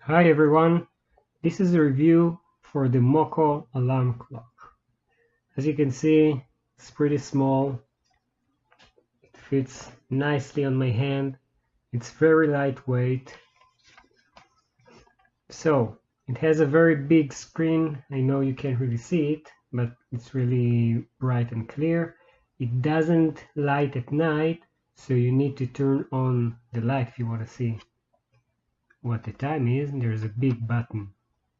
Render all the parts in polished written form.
Hi everyone, this is a review for the Moko alarm clock. As you can see, it's pretty small, it fits nicely on my hand, it's very lightweight. So, it has a very big screen, I know you can't really see it, but it's really bright and clear. It doesn't light at night, so you need to turn on the light if you want to see what the time is. There's a big button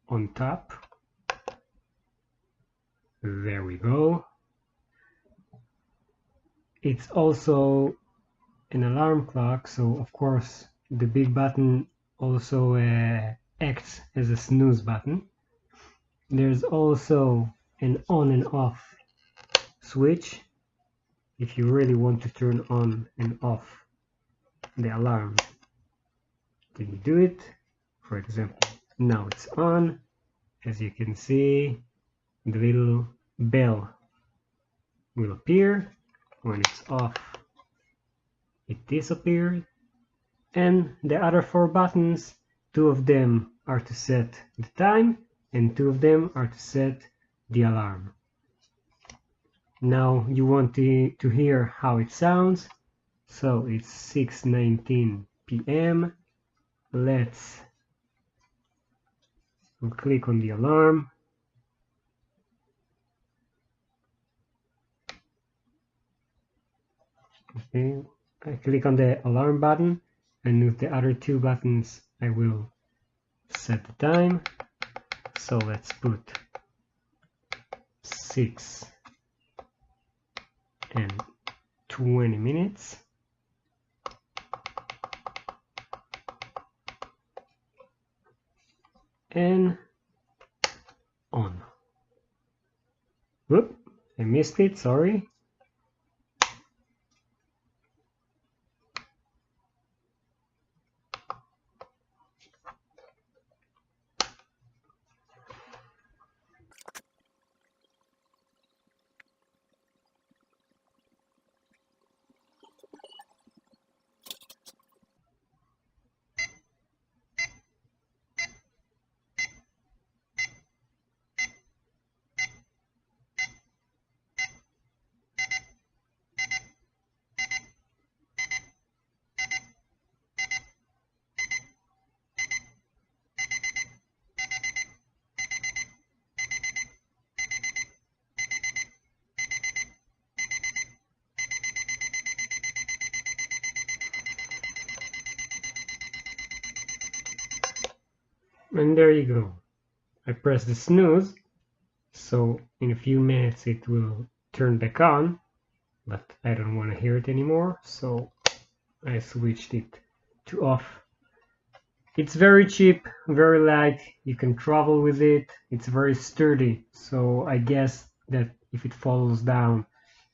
on top. There we go. It's also an alarm clock, so of course the big button also acts as a snooze button. There's also an on and off switch if you really want to turn on and off the alarm. Then you do it. For example, now it's on. As you can see, the little bell will appear. When it's off, it disappears. And the other four buttons, two of them are to set the time and two of them are to set the alarm. Now you want to hear how it sounds, so it's 6:19 p.m. Let's click on the alarm. Okay, I click on the alarm button, and with the other two buttons I will set the time. So let's put 6 and 20 minutes. And on. Whoop, I missed it, sorry. And there you go. I press the snooze, so in a few minutes it will turn back on, but I don't want to hear it anymore, so I switched it to off. It's very cheap, very light, you can travel with it, it's very sturdy, so I guess that if it falls down,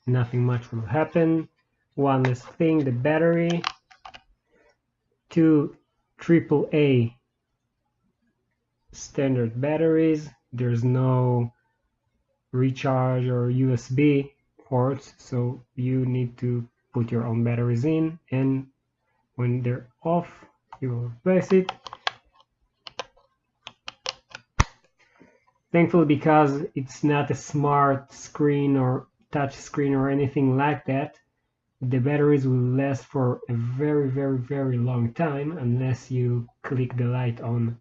nothing much will happen. One last thing, the battery. 2 AAA standard batteries. There's no recharge or USB ports, so you need to put your own batteries in, and when they're off you will replace it. Thankfully, because it's not a smart screen or touch screen or anything like that, the batteries will last for a very long time unless you click the light on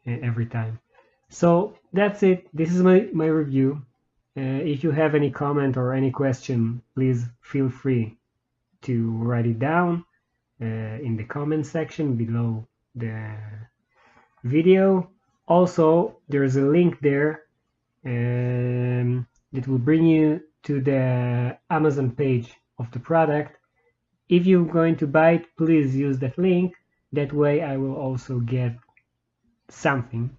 every time. So that's it. This is my review. If you have any comment or any question, please feel free to write it down in the comment section below the video. Also, there's a link there that will bring you to the Amazon page of the product. If you're going to buy it, please use that link. That way I will also get something.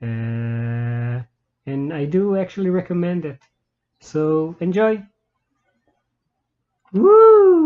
And I do actually recommend it. So enjoy! Woo!